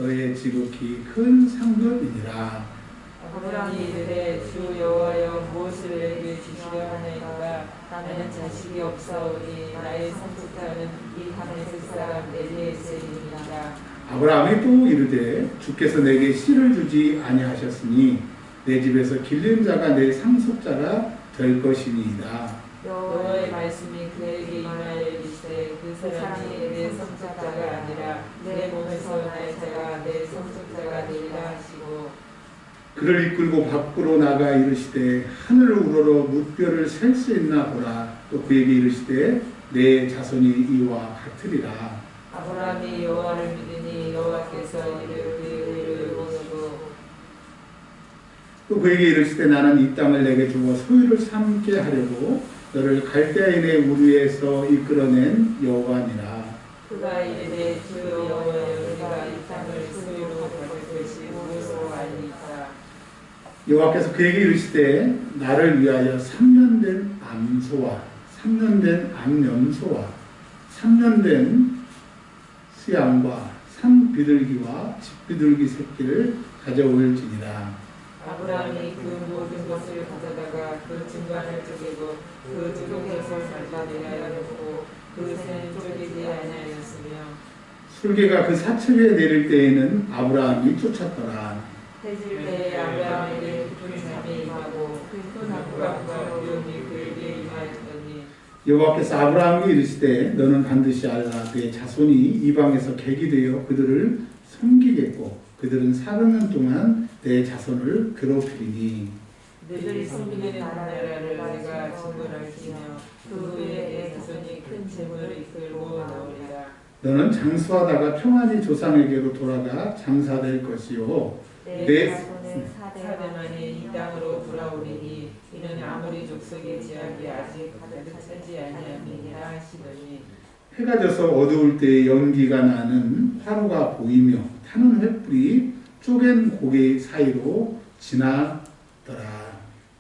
너의 지극히 큰 상급이니라. 아브라함이 이르되 주 여호와여 무엇을 내게 주시려 하나이까 나는 자식이 없사오니 나의 상속자는 이 다메섹 사람 엘리에셀이니라. 아브라함이 또 이르되 주께서 내게 씨를 주지 아니하셨으니 내 집에서 길른 자가 내 상속자가 될 것이니이다. 여호와의 말씀이 그에게 임하여 이르시되 그 사람이 내 상속자가 아니라 내 몸에서 날 자가 내 상속자가 되리라 하시고 그를 이끌고 밖으로 나가 이르시되 하늘을 우러러 무뼈를 셀 수 있나 보라. 또 그에게 이르시되 내 자손이 이와 같으리라. 아브라함이 여호와를 믿으니 여호와께서 이를 그의 의를 보시고 또 그에게 이르시되 나는 이 땅을 내게 주어 소유를 삼게 하려고 너를 갈대아인의 우리에서 이끌어낸 여호와니라. 그가 이르되 주 여호와여 우리가 이 땅을 소유로 받을 것이 무엇으로 알리까. 여호와께서 그에게 이르시되 나를 위하여 3년 된 암소와 3년 된 암염소와 3년 된 수양과 산비둘기와 집비둘기 새끼를 가져올지니라. 아브라함이 그 모든 것을 가져다가 그 중간을 쪼개고 그 쪼개서 살바되게 하였고 그 새는 쪼개지 아니하였으며 술개가 그 사측에 내릴 때에는 아브라함이 쫓았더라. 해질 때에 아브라함에게 깊은 잠이 임하고 큰 압박과 위험이 그에게 임하였더니 여호와께서 아브라함에게 이르시되 너는 반드시 알라. 내 자손이 이방에서 객이 되어 그들을 섬기겠고 그들은 400년 동안 내 자손을 괴롭히리니 너희들이 섬기는 나라를 내가 증거할지며 그 후에 내 자손이 큰 재물을 이끌고 나오리라. 너는 장수하다가 평안히 조상에게로 돌아가 장사될 것이요 내 자손은 4대 만에 이 땅으로 돌아오리니 이는 아무리 족속의 지약이 아직 가득 차지 아니함이니라 하시더니 해가 져서 어두울 때 연기가 나는 화로가 보이며 타는 횃불이 쪼갠 고개 사이로 지나더라.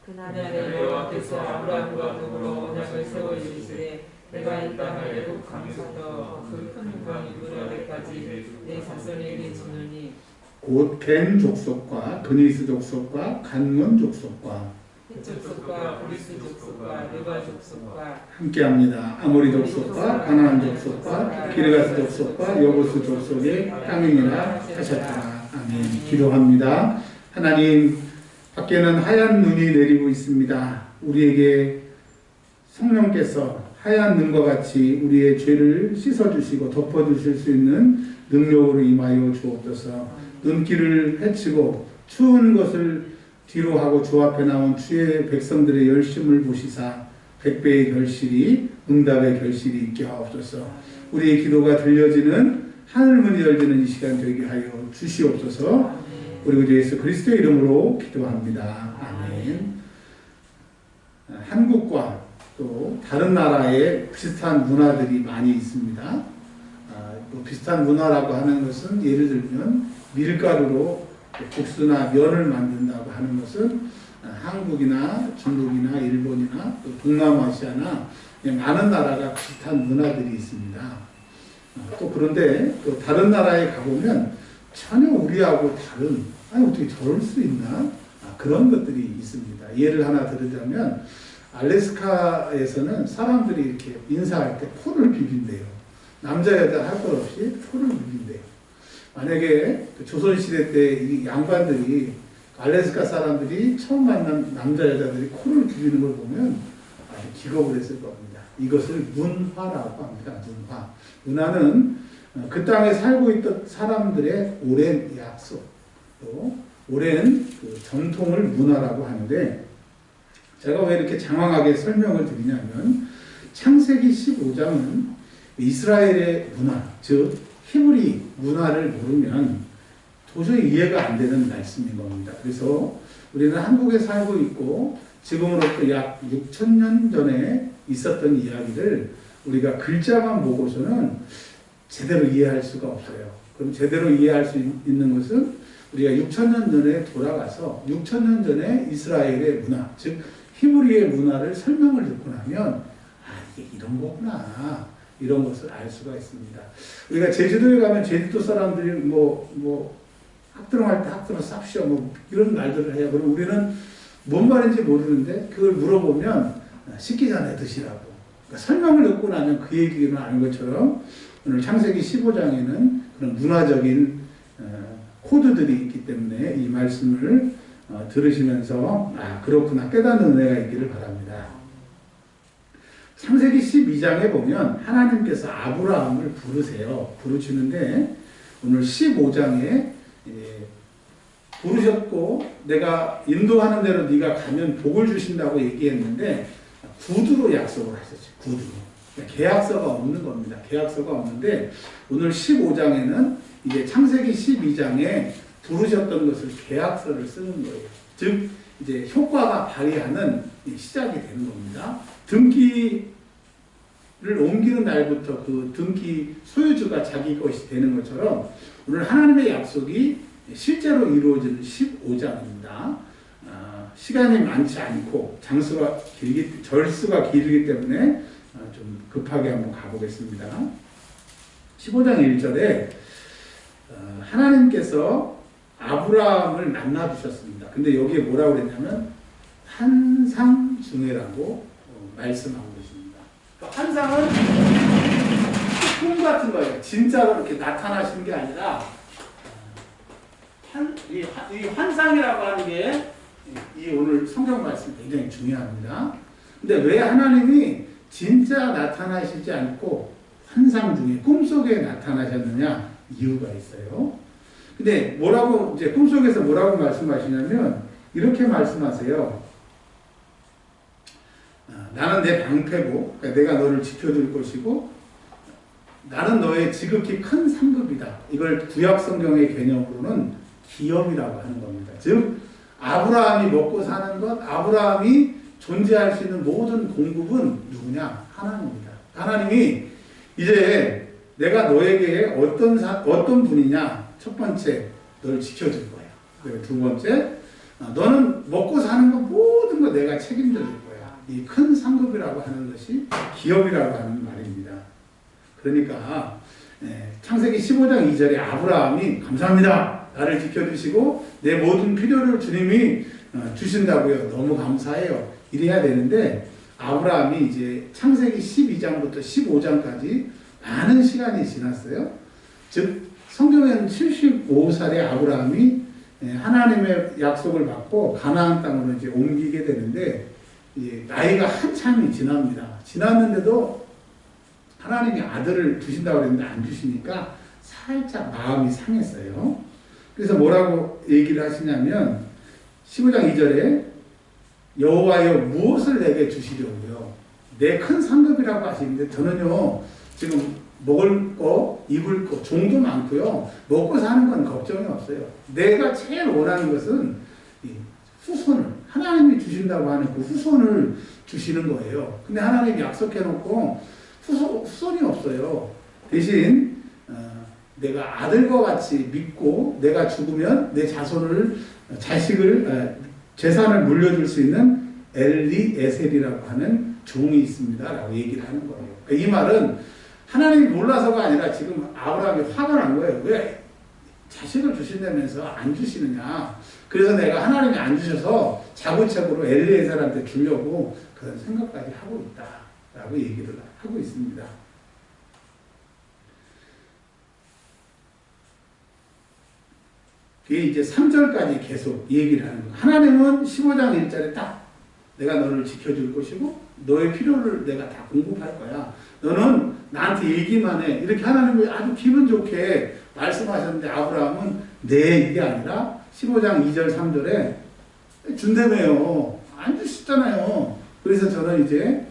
그날에 여호와께서 아브라함과 더불어 언약을 세워 이르시되 내가 이 땅을 애굽 강에서부터 그 큰 강이 무려에까지 내 자손에게 주노니 곧 겐 족속과 그니스 족속과 간몬 족속과 헷 족속과 그리스 족속과 르바 족속과 함께합니다. 아모리 족속과 가나안 족속과 기르가스 족속과 여보스 족속의 땅이니라 하셨다. 아멘. 기도합니다. 하나님, 밖에는 하얀 눈이 내리고 있습니다. 우리에게 성령께서 하얀 눈과 같이 우리의 죄를 씻어주시고 덮어주실 수 있는 능력으로 임하여 주옵소서. 눈길을 헤치고 추운 것을 뒤로 하고 주 앞에 나온 주의 백성들의 열심을 보시사 100배의 결실이 응답의 결실이 있게 하옵소서. 우리의 기도가 들려지는 하늘문이 열리는 이 시간 되게 하여 주시옵소서. 우리 구주 예수 그리스도의 이름으로 기도합니다. 아멘. 한국과 또 다른 나라에 비슷한 문화들이 많이 있습니다. 비슷한 문화라고 하는 것은 예를 들면 밀가루로 국수나 면을 만든다고 하는 것은 한국이나 중국이나 일본이나 또 동남아시아나 많은 나라가 비슷한 문화들이 있습니다. 또 그런데 또 다른 나라에 가보면 전혀 우리하고 다른, 아니 어떻게 저럴 수 있나? 그런 것들이 있습니다. 예를 하나 들자면 알래스카에서는 사람들이 이렇게 인사할 때 코를 비빈대요. 남자 여자 할 것 없이 코를 비빈대요. 만약에 조선시대 때 이 양반들이 알래스카 사람들이 처음 만난 남자 여자들이 코를 비비는 걸 보면 아주 기겁을 했을 겁니다. 이것을 문화라고 합니다. 문화. 문화는 그 땅에 살고 있던 사람들의 오랜 약속, 또 오랜 그 전통을 문화라고 하는데, 제가 왜 이렇게 장황하게 설명을 드리냐면 창세기 15장은 이스라엘의 문화, 즉 히브리 문화를 모르면 도저히 이해가 안 되는 말씀인 겁니다. 그래서 우리는 한국에 살고 있고 지금으로부터 약 6,000년 전에 있었던 이야기를 우리가 글자만 보고서는 제대로 이해할 수가 없어요. 그럼 제대로 이해할 수 있는 것은 우리가 6,000년 전에 돌아가서 6,000년 전에 이스라엘의 문화, 즉 히브리의 문화를 설명을 듣고 나면 이게 이런 거구나. 이런 것을 알 수가 있습니다. 우리가 제주도에 가면 제주도 사람들이 학드럼 할 때 학드럼 쌉시오 이런 말들을 해요. 그럼 우리는 뭔 말인지 모르는데 그걸 물어보면 식기 전에 드시라고. 그러니까 설명을 듣고 나면 그 얘기는 아는 것처럼 오늘 창세기 15장에는 그런 문화적인 코드들이 있기 때문에 이 말씀을 들으시면서 그렇구나 깨닫는 은혜가 있기를 바랍니다. 창세기 12장에 보면 하나님께서 아브라함을 부르시는데 오늘 15장에 부르셨고 내가 인도하는 대로 네가 가면 복을 주신다고 얘기했는데 구두로 약속을 하셨죠. 구두로. 계약서가 없는 겁니다. 계약서가 없는데 오늘 15장에는 이제 창세기 12장에 부르셨던 것을 계약서를 쓰는 거예요. 즉 이제 효과가 발휘하는 시작이 되는 겁니다. 등기를 옮기는 날부터 그 등기 소유주가 자기 것이 되는 것처럼 오늘 하나님의 약속이 실제로 이루어지는 15장입니다. 시간이 많지 않고 절수가 길기 때문에 좀 급하게 한번 가보겠습니다. 15장 1절에 하나님께서 아브라함을 만나주셨습니다. 근데 여기에 뭐라고 그랬냐면 환상 중에라고 말씀하고 계십니다. 환상은 꿈 같은 거예요. 진짜로 이렇게 나타나시는 게 아니라 이 환상이라고 하는 게 이 오늘 성경 말씀 굉장히 중요합니다. 근데 왜 하나님이 진짜 나타나시지 않고 환상 중에 꿈속에 나타나셨느냐 이유가 있어요. 근데 이제 꿈속에서 뭐라고 말씀하시냐면 이렇게 말씀하세요. 나는 내 방패고 그러니까 내가 너를 지켜줄 것이고 나는 너의 지극히 큰 상급이다. 이걸 구약 성경의 개념으로는 기업이라고 하는 겁니다. 즉 아브라함이 먹고 사는 것, 아브라함이 존재할 수 있는 모든 공급은 누구냐? 하나님입니다. 하나님이 이제 내가 너에게 어떤 분이냐? 첫 번째, 너를 지켜줄 거야. 그리고 두 번째, 너는 먹고 사는 것 모든 거 내가 책임져 줄 거야. 이 큰 상급이라고 하는 것이 기업이라고 하는 말입니다. 그러니까 창세기 15장 2절에 아브라함이 감사합니다. 나를 지켜주시고 내 모든 필요를 주님이 주신다고요. 너무 감사해요. 이래야 되는데 아브라함이 이제 창세기 12장부터 15장까지 많은 시간이 지났어요. 즉 성경에는 75살의 아브라함이 하나님의 약속을 받고 가나안 땅으로 이제 옮기게 되는데 나이가 한참이 지났는데도 하나님이 아들을 주신다고 했는데 안 주시니까 살짝 마음이 상했어요. 그래서 뭐라고 얘기를 하시냐면 15장 2절에 여호와여 무엇을 내게 주시려고요? 내 큰 상급이라고 하시는데 저는요 지금 먹을 거 입을 거 종도 많고요 먹고 사는 건 걱정이 없어요. 내가 제일 원하는 것은 후손을 하나님이 주신다고 하는 그 후손을 주시는 거예요. 근데 하나님이 약속해 놓고 후손이 없어요. 대신 내가 아들과 같이 믿고 내가 죽으면 내 재산을 물려줄 수 있는 엘리에셀이라고 하는 종이 있습니다. 라고 얘기를 하는 거예요. 그러니까 이 말은 하나님이 몰라서가 아니라 지금 아브라함이 화가 난 거예요. 왜 자식을 주신다면서 안 주시느냐. 그래서 내가 하나님이 안 주셔서 자구책으로 엘리에셀한테 주려고 그런 생각까지 하고 있다. 라고 얘기를 하고 있습니다. 그게 이제 3절까지 계속 얘기를 하는 거예요. 하나님은 15장 1절에 딱 내가 너를 지켜줄 것이고 너의 필요를 내가 다 공급할 거야. 너는 나한테 얘기만 해. 이렇게 하나님이 아주 기분 좋게 말씀하셨는데 아브라함은 이게 아니라 15장 2절 3절에 준다며요. 안 주셨잖아요. 그래서 저는 이제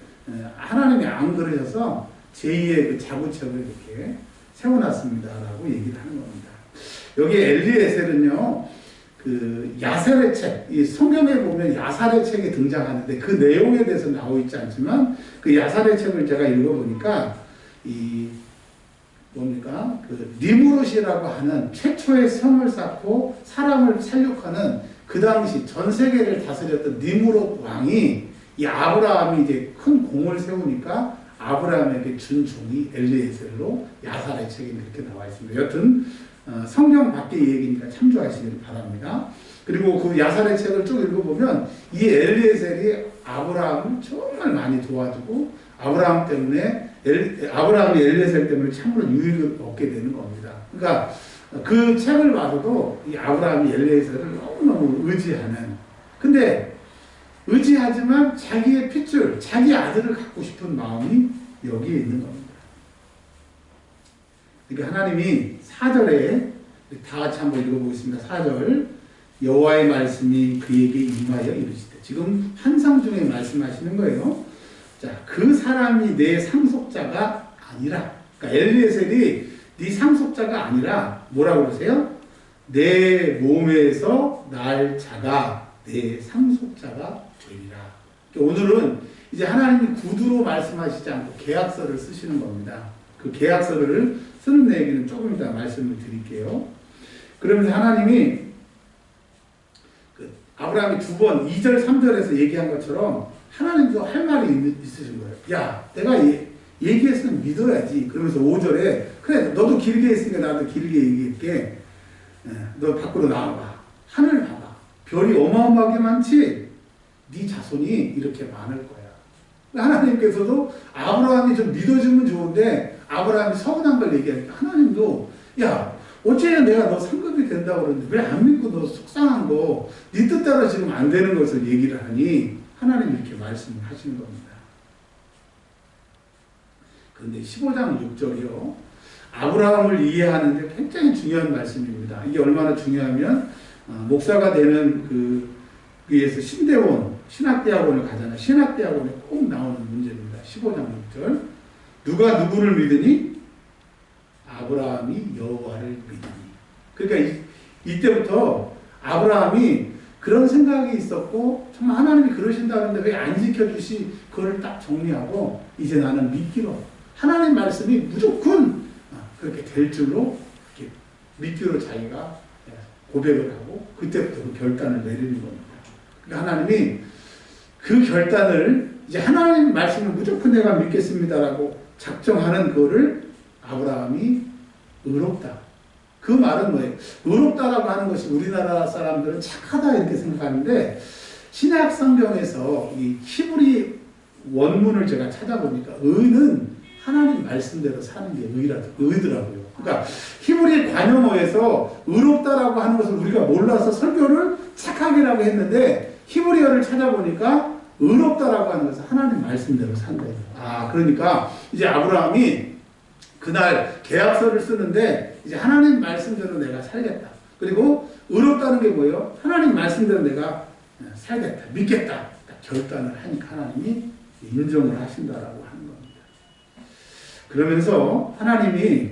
하나님이 안 그러셔서 제2의 그 자구책을 이렇게 세워놨습니다. 라고 얘기를 하는 겁니다. 여기 엘리에셀은요, 그 야살의 책, 이 성경에 보면 야살의 책이 등장하는데 그 내용에 대해서 나와 있지 않지만 그 야살의 책을 제가 읽어보니까 그 니무롯이라고 하는 최초의 성을 쌓고 사람을 살육하는 그 당시 전 세계를 다스렸던 니무롯 왕이 이 아브라함이 이제 큰 공을 세우니까 아브라함에게 준 종이 엘리에셀로 야살의 책에 이렇게 나와 있습니다. 여튼 성경 밖의 얘기니까 참조하시길 바랍니다. 그리고 그 야살의 책을 쭉 읽어보면 이 엘리에셀이 아브라함을 정말 많이 도와주고 아브라함 때문에 아브라함이 엘리에셀 때문에 참으로 유익을 얻게 되는 겁니다. 그러니까 그 책을 봐도 이 아브라함이 엘리에셀을 너무너무 의지하는, 근데 의지하지만 자기의 핏줄, 자기 아들을 갖고 싶은 마음이 여기에 있는 겁니다. 그러니까 하나님이 4절에 다 같이 한번 읽어보겠습니다. 4절 여호와의 말씀이 그에게 임하여 이르시되, 지금 환상 중에 말씀하시는 거예요. 자, 그 사람이 내 상속자가 아니라, 그러니까 엘리에셀이 네 상속자가 아니라 뭐라고 그러세요? 내 몸에서 날 자가 내 상속자가 되리라. 오늘은 이제 하나님이 구두로 말씀하시지 않고 계약서를 쓰시는 겁니다. 그 계약서를 쓰는 얘기는 조금 이따 말씀을 드릴게요. 그러면서 하나님이 아브라함이 두 번 2절 3절에서 얘기한 것처럼 하나님도 할 말이 있으신 거예요. 야, 내가 얘기했으면 믿어야지. 그러면서 5절에 그래, 너도 길게 했으니까 나도 길게 얘기할게. 너 밖으로 나와봐. 하늘 봐봐. 별이 어마어마하게 많지? 네 자손이 이렇게 많을 거야. 하나님께서도 아브라함이 좀 믿어주면 좋은데 아브라함이 서운한 걸 얘기하니까 하나님도 야, 어째 내가 너 상급이 된다고 그러는데 왜 안 믿고 너 속상한 거 네 뜻대로 지금 안 되는 것을 얘기를 하니 하나님이 이렇게 말씀을 하시는 겁니다. 그런데 15장 6절이요. 아브라함을 이해하는데 굉장히 중요한 말씀입니다. 이게 얼마나 중요하면 목사가 되는 위에서 신대원, 신학대학원을 가잖아요. 신학대학원에 꼭 나오는 문제입니다. 15장 6절. 누가 누구를 믿으니? 아브라함이 여호와를 믿으니. 그러니까 이때부터 아브라함이 그런 생각이 있었고 정말 하나님이 그러신다는데 왜 안 지켜주시? 그걸 딱 정리하고 이제 나는 믿기로 하나님 말씀이 무조건 그렇게 될 줄로 이렇게 믿기로 자기가 고백을 하고 그때부터 그 결단을 내리는 겁니다. 그러니까 하나님이 그 결단을 이제 하나님 말씀을 무조건 내가 믿겠습니다라고 작정하는 그거를 아브라함이 의롭다. 그 말은 뭐예요? 의롭다라고 하는 것이 우리나라 사람들은 착하다 이렇게 생각하는데 신약 성경에서 이 히브리 원문을 제가 찾아보니까 의는 하나님 말씀대로 사는 게 의더라고요. 그러니까 히브리 관용어에서 의롭다라고 하는 것을 우리가 몰라서 설교를 착하게라고 했는데 히브리어를 찾아보니까 의롭다라고 하는 것은 하나님 말씀대로 산다. 그러니까 이제 아브라함이 그날 계약서를 쓰는데 이제 하나님 말씀대로 내가 살겠다. 그리고 의롭다는 게 뭐예요? 하나님 말씀대로 내가 살겠다. 믿겠다. 결단을 하니까 하나님이 인정을 하신다라고 하는 겁니다. 그러면서 하나님이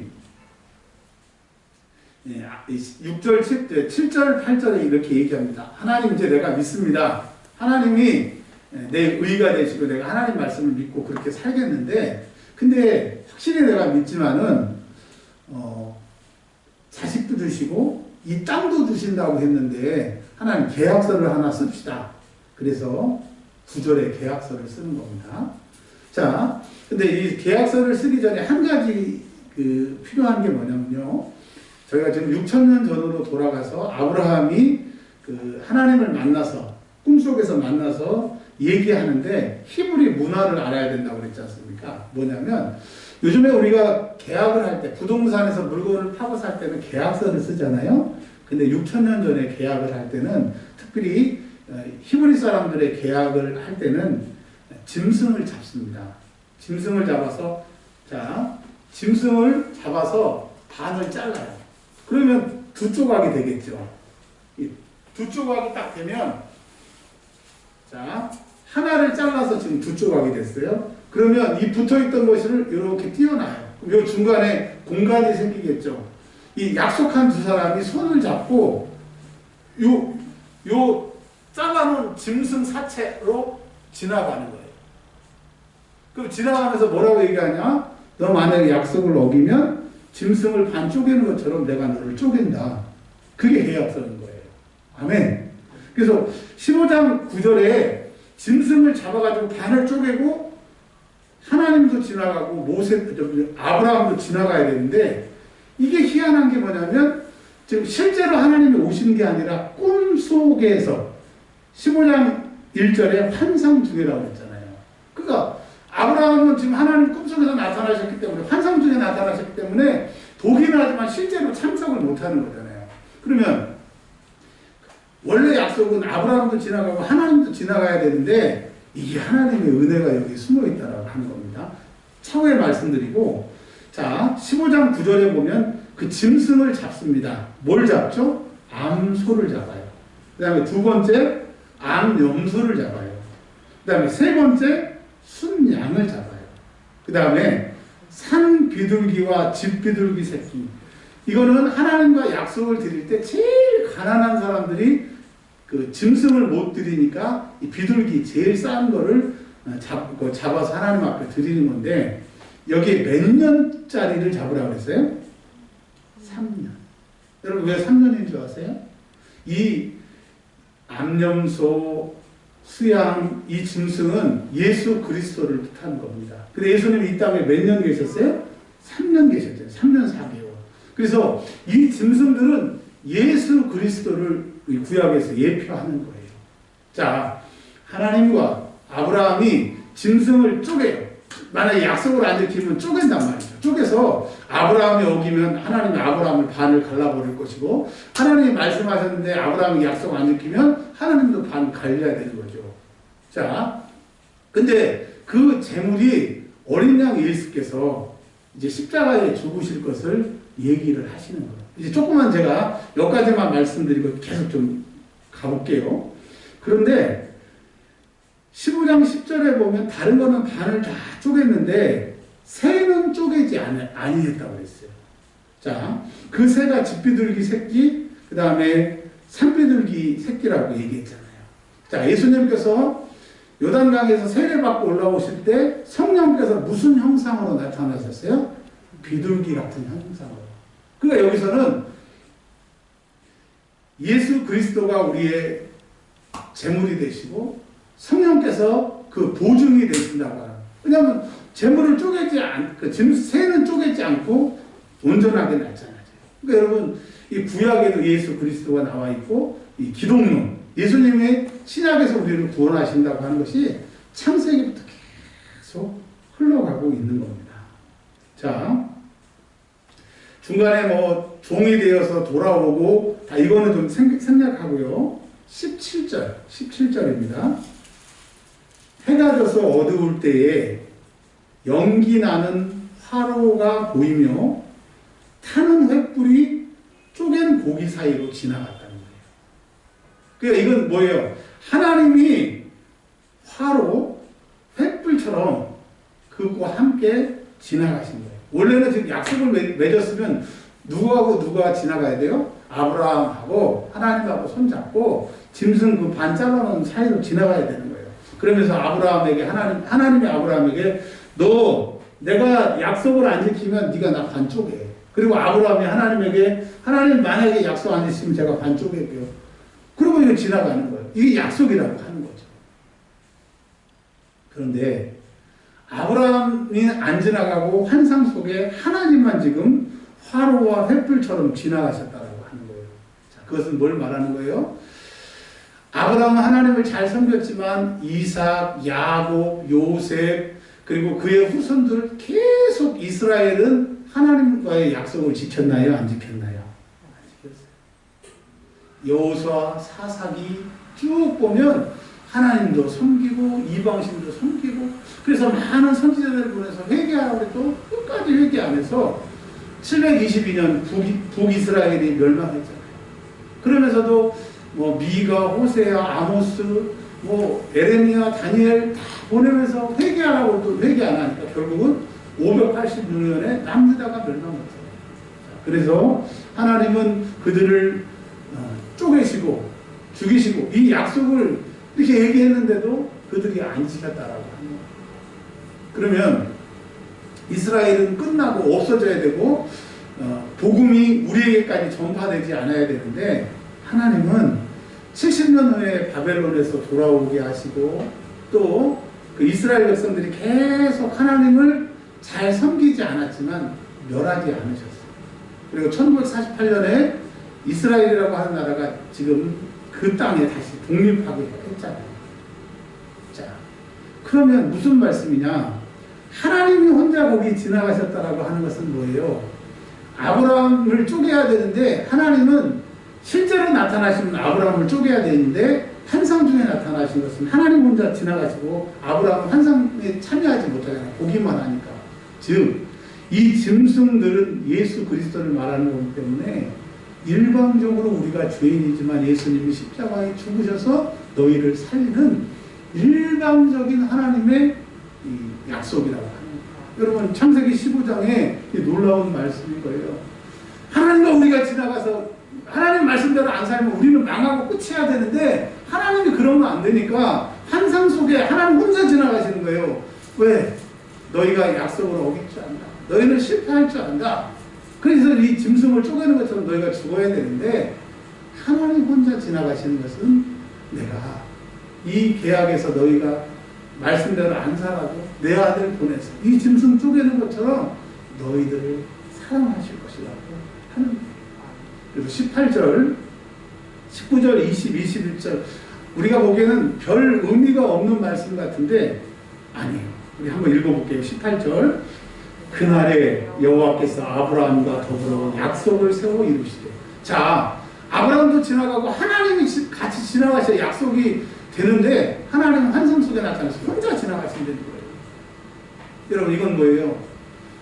6절, 7절, 8절에 이렇게 얘기합니다. 하나님 이제 내가 믿습니다. 하나님이 내 의가 되시고 내가 하나님 말씀을 믿고 그렇게 살겠는데 근데 확실히 내가 믿지만은 자식도 주시고 이 땅도 주신다고 했는데 하나님 계약서를 하나 씁시다. 그래서 9절에 계약서를 쓰는 겁니다. 자, 근데 이 계약서를 쓰기 전에 한 가지 필요한 게 뭐냐면요. 저희가 지금 6,000년 전으로 돌아가서 아브라함이 하나님을 만나서 꿈속에서 만나서 얘기하는데 히브리 문화를 알아야 된다고 그랬지 않습니까? 뭐냐면 요즘에 우리가 계약을 할 때 부동산에서 물건을 파고 살 때는 계약서를 쓰잖아요. 근데 6,000년 전에 계약을 할 때는 특별히 히브리 사람들의 계약을 할 때는 짐승을 잡습니다. 짐승을 잡아서 짐승을 잡아서 반을 잘라요. 그러면 두 조각이 되겠죠. 두 조각이 딱 되면 하나를 잘라서 지금 두 조각이 됐어요. 그러면 이 붙어있던 것을 이렇게 띄어놔요. 요 중간에 공간이 생기겠죠. 이 약속한 두 사람이 손을 잡고 요 잘라놓은 짐승 사체로 지나가는 거예요. 그럼 지나가면서 뭐라고 얘기하냐? 너 만약에 약속을 어기면 짐승을 반 쪼개는 것처럼 내가 너를 쪼갠다. 그게 계약서인 거예요. 아멘. 그래서 15장 9절에 짐승을 잡아가지고 반을 쪼개고 하나님도 지나가고 아브라함도 지나가야 되는데 이게 희한한 게 뭐냐면 지금 실제로 하나님이 오신 게 아니라 꿈속에서 15장 1절에 환상 중이라고 했잖아요. 그러니까 아브라함은 지금 하나님 꿈속에서 나타나셨기 때문에 환상 중에 나타나셨기 때문에 보기는 하지만 실제로 참석을 못하는 거잖아요. 그러면 원래 약속은 아브라함도 지나가고 하나님도 지나가야 되는데 이게 하나님의 은혜가 여기 숨어 있다라고 하는 겁니다. 차후에 말씀드리고 자 15장 9절에 보면 그 짐승을 잡습니다. 뭘 잡죠? 암소를 잡아요. 그 다음에 두 번째 암염소를 잡아요. 그 다음에 세 번째 순양을 잡아요. 그 다음에 산 비둘기와 집 비둘기 새끼. 이거는 하나님과 약속을 드릴 때 제일 가난한 사람들이 그 짐승을 못 드리니까 이 비둘기 제일 싼 거를 잡아서 하나님 앞에 드리는 건데 여기에 몇 년짜리를 잡으라고 그랬어요? 3년. 여러분 왜 3년인 줄 아세요? 이 암염소, 수양, 이 짐승은 예수 그리스도를 뜻하는 겁니다. 근데 예수님이 이 땅에 몇 년 계셨어요? 3년 계셨죠. 3년 4개월. 그래서 이 짐승들은 예수 그리스도를 구약에서 예표하는 거예요. 자, 하나님과 아브라함이 짐승을 쪼개요. 만약에 약속을 안 지키면 쪼갠단 말이죠. 쪼개서 아브라함이 어기면 하나님이 아브라함을 반을 갈라버릴 것이고 하나님이 말씀하셨는데 아브라함이 약속 안 지키면 하나님도 반 갈려야 되는 거죠. 자, 근데 그 제물이 어린 양 예수께서 이제 십자가에 죽으실 것을 얘기를 하시는 거예요. 이제 조금만 제가 여기까지만 말씀드리고 계속 좀 가볼게요. 그런데 15장 10절에 보면 다른 거는 반을 다 쪼갰는데 새는 쪼개지 아니했다고 그랬어요. 자, 그 새가 집비둘기 새끼, 그 다음에 산비둘기 새끼라고 얘기했잖아요. 자, 예수님께서 요단강에서 세례받고 올라오실 때 성령께서 무슨 형상으로 나타나셨어요? 비둘기 같은 형상으로. 그러니까 여기서는 예수 그리스도가 우리의 제물이 되시고 성령께서 그 보증이 되신다고 하는. 왜냐하면 제물을 새는 쪼개지 않고 온전하게 날잖아요. 그러니까 여러분 이 구약에도 예수 그리스도가 나와 있고 이 기독론 예수님의 신약에서 우리를 구원하신다고 하는 것이 창세기부터 계속 흘러가고 있는 겁니다. 자, 중간에 뭐 종이 되어서 돌아오고 다 이거는 좀 생략하고요. 17절입니다. 해가 져서 어두울 때에 연기 나는 화로가 보이며 타는 횃불이 쪼갠 고기 사이로 지나갔다는 거예요. 그러니까 이건 뭐예요? 하나님이 화로, 횃불처럼 그것과 함께 지나가신 거예요. 원래는 지금 약속을 맺었으면 누구하고 누가 지나가야 돼요? 아브라함하고 하나님하고 손잡고 짐승 그 반 잘라놓은 사이로 지나가야 되는 거예요. 그러면서 아브라함에게 하나님이 아브라함에게 너 내가 약속을 안 지키면 네가 나 반 쪼개. 그리고 아브라함이 하나님에게 하나님 만약에 약속 안 지키면 제가 반 쪼개게요. 그러고 이거 지나가는 거예요. 이게 약속이라고 하는 거죠. 그런데 아브라함이 안 지나가고 환상 속에 하나님만 지금 화로와 횃불처럼 지나가셨다라고 하는 거예요. 자, 그것은 뭘 말하는 거예요? 아브라함은 하나님을 잘 섬겼지만 이삭, 야곱, 요셉 그리고 그의 후손들 계속 이스라엘은 하나님과의 약속을 지켰나요? 안 지켰나요? 안 지켰어요. 여호수아, 사사기 쭉 보면 하나님도 섬기고 이방신도 섬기고 그래서 많은 선지자들을 보내서 회개하라고 해도 끝까지 회개 안 해서 722년 북이스라엘이 멸망했잖아요. 그러면서도 뭐 미가, 호세아, 아모스, 뭐 에레미야, 다니엘 다 보내면서 회개하라고 해도 회개 안 하니까 결국은 586년에 남유다가 멸망했어요. 그래서 하나님은 그들을 쪼개시고 죽이시고 이 약속을 이렇게 얘기했는데도 그들이 안 지켰다라고 하는 거예요. 그러면 이스라엘은 끝나고 없어져야 되고 복음이 우리에게까지 전파되지 않아야 되는데 하나님은 70년 후에 바벨론에서 돌아오게 하시고 또 그 이스라엘 백성들이 계속 하나님을 잘 섬기지 않았지만 멸하지 않으셨어요. 그리고 1948년에 이스라엘이라고 하는 나라가 지금 그 땅에 다시 독립하게 했잖아요. 자, 그러면 무슨 말씀이냐? 하나님이 혼자 거기 지나가셨다라고 하는 것은 뭐예요? 아브라함을 쪼개야 되는데 하나님은 실제로 나타나시면 아브라함을 쪼개야 되는데 환상 중에 나타나신 것은 하나님 혼자 지나가시고 아브라함은 환상에 참여하지 못하잖아요. 보기만 하니까. 즉, 이 짐승들은 예수 그리스도를 말하는 거기 때문에 일방적으로 우리가 죄인이지만 예수님이 십자가에 죽으셔서 너희를 살리는 일방적인 하나님의 이 약속이라고 합니다. 여러분 창세기 15장에 놀라운 말씀인 거예요. 하나님과 우리가 지나가서 하나님 말씀대로 안 살면 우리는 망하고 끝이야 되는데 하나님이 그러면 안 되니까 환상 속에 하나님 혼자 지나가시는 거예요. 왜? 너희가 약속을 어길 줄 안다. 너희는 실패할 줄 안다. 그래서 이 짐승을 쪼개는 것처럼 너희가 죽어야 되는데 하나님 혼자 지나가시는 것은 내가 이 계약에서 너희가 말씀대로 안 살아도 내 아들 보내서 이 짐승 쪼개는 것처럼 너희들을 사랑하실 것이라고 하는 거예요. 그래서 18절, 19절, 20, 21절 우리가 보기에는 별 의미가 없는 말씀 같은데 아니에요. 우리 한번 읽어볼게요. 18절 그날에 여호와께서 아브라함과 더불어 약속을 세워 이루시되 자 아브라함도 지나가고 하나님이 같이 지나가셔야 약속이 되는데 하나님은 환상 속에 나타나서 혼자 지나가신다는 거예요. 여러분 이건 뭐예요?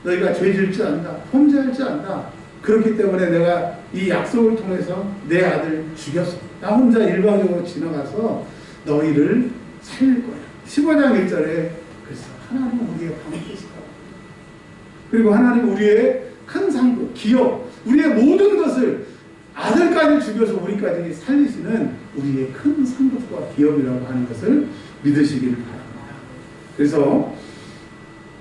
너희가 죄질 줄 안다. 범죄할 줄 안다. 그렇기 때문에 내가 이 약속을 통해서 내 아들 죽였어. 나 혼자 일방적으로 지나가서 너희를 살릴 거야. 15장 1절에 그래서 하나님은 우리의 방패시다. 그리고 하나님은 우리의 큰 상급, 기업, 우리의 모든 것을 아들까지 죽여서 우리까지 살리시는 우리의 큰 상급과 기업이라고 하는 것을 믿으시기를 바랍니다. 그래서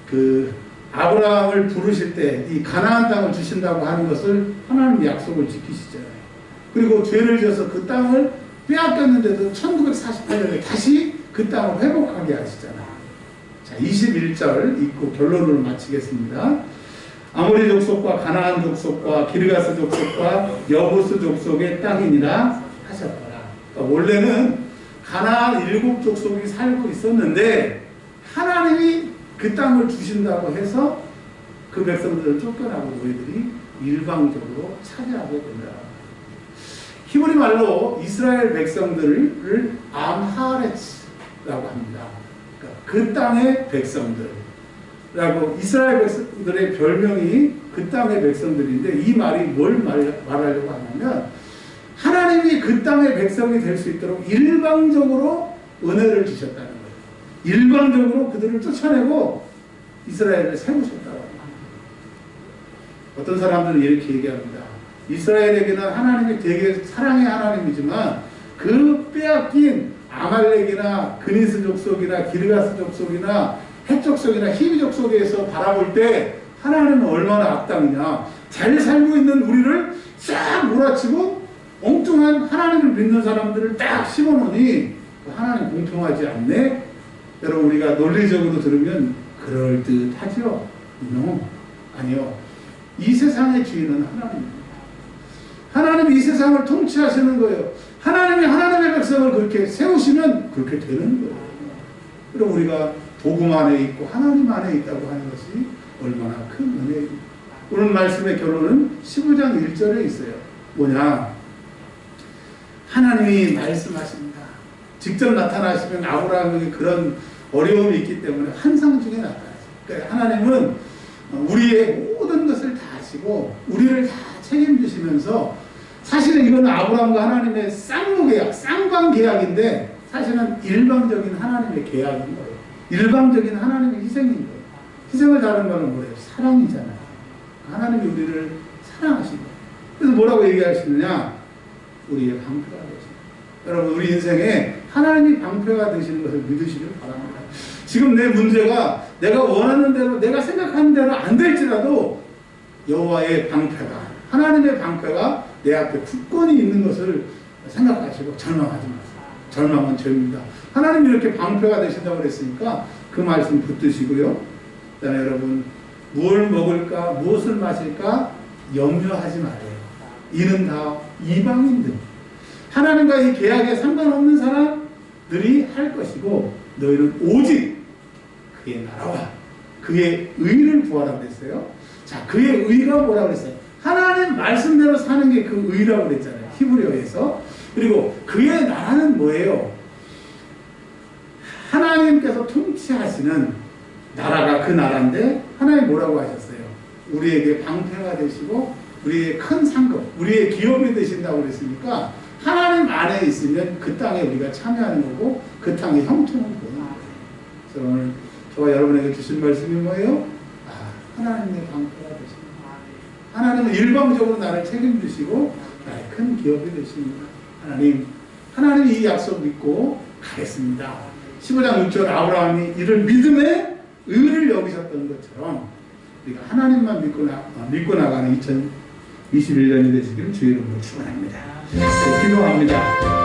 그 아브라함을 부르실 때 이 가나안 땅을 주신다고 하는 것을 하나님 약속을 지키시잖아요. 그리고 죄를 지어서 그 땅을 빼앗겼는데도 1948년에 다시 그 땅을 회복하게 하시잖아요. 자, 21절 읽고 결론으로 마치겠습니다. 아모리 족속과 가나안 족속과 기르가스 족속과 여부스 족속의 땅이니라 하셨더라. 그러니까 원래는 가나안 7족속이 살고 있었는데 하나님이 그 땅을 주신다고 해서 그 백성들을 쫓겨나고 너희들이 일방적으로 차지하게 된다. 히브리 말로 이스라엘 백성들을 암하레츠라고 합니다. 그러니까 그 땅의 백성들라고 이스라엘 백성들의 별명이 그 땅의 백성들인데 이 말이 뭘 말하려고 하냐면 하나님이 그 땅의 백성이 될 수 있도록 일방적으로 은혜를 주셨다는 거예요. 일방적으로 그들을 쫓아내고 이스라엘을 세우셨다고 합니다. 어떤 사람들은 이렇게 얘기합니다. 이스라엘에게는 하나님이 되게 사랑의 하나님이지만 그 빼앗긴 아말렉이나 그니스 족속이나 기르가스 족속이나 헷 족속이나 히비 족속에서 바라볼 때 하나님은 얼마나 악당이냐. 잘 살고 있는 우리를 싹 몰아치고 엉뚱한 하나님을 믿는 사람들을 딱 심어놓으니 하나님 공평하지 않네? 여러분 우리가 논리적으로 들으면 그럴듯하죠? No. 아니요. 이 세상의 주인은 하나님입니다. 하나님이 이 세상을 통치하시는 거예요. 하나님이 하나님의 백성을 그렇게 세우시면 그렇게 되는 거예요. 그럼 우리가 복음 안에 있고 하나님 안에 있다고 하는 것이 얼마나 큰 은혜입니다. 오늘 말씀의 결론은 15장 1절에 있어요. 뭐냐? 하나님이 말씀하십니다. 직접 나타나시면 아브라함에게 그런 어려움이 있기 때문에 환상 중에 나타나요. 그러니까 하나님은 우리의 모든 것을 다 아시고 우리를 다 책임지시면서 사실은 이건 아브라함과 하나님의 쌍무계약, 쌍방계약인데 사실은 일방적인 하나님의 계약인 거예요. 일방적인 하나님의 희생인 거예요. 희생을 다른 거는 뭐예요? 사랑이잖아요. 하나님이 우리를 사랑하신 거예요. 그래서 뭐라고 얘기하시느냐? 우리의 방패가 되십니다. 여러분 우리 인생에 하나님이 방패가 되시는 것을 믿으시길 바랍니다. 지금 내 문제가 내가 원하는 대로 내가 생각하는 대로 안 될지라도 여호와의 방패가 하나님의 방패가 내 앞에 굳건히 있는 것을 생각하시고 절망하지 마세요. 절망은 죄입니다. 하나님이 이렇게 방패가 되신다고 그랬으니까 그 말씀 붙드시고요. 그다음에 여러분 무엇을 먹을까 무엇을 마실까 염려하지 말아요. 이는 다 이방인들. 하나님과 이 계약에 상관없는 사람들이 할 것이고 너희는 오직 그의 나라와 그의 의를 구하라고 그랬어요. 자, 그의 의가 뭐라고 그랬어요? 하나님 말씀대로 사는 게 그 의라고 그랬잖아요. 히브리어에서. 그리고 그의 나라는 뭐예요? 하나님께서 통치하시는 나라가 그 나라인데 하나님 뭐라고 하셨어요? 우리에게 방패가 되시고 우리의 큰 상급, 우리의 기업이 되신다고 그랬으니까 하나님 안에 있으면 그 땅에 우리가 참여하는 거고 그 땅의 형통을 보는 거예요. 그래서 오늘 저와 여러분에게 주신 말씀이 뭐예요? 하나님의 방패가 되십니다. 하나님은 일방적으로 나를 책임지시고 나의 큰 기업이 되십니다. 하나님 이 약속 믿고 가겠습니다. 15장 6절 아브라함이 이를 믿음의 의를 여기셨던 것처럼 우리가 하나님만 믿고 나가는 2021년이 되시기를 주의 이름으로 축원합니다. 기도합니다.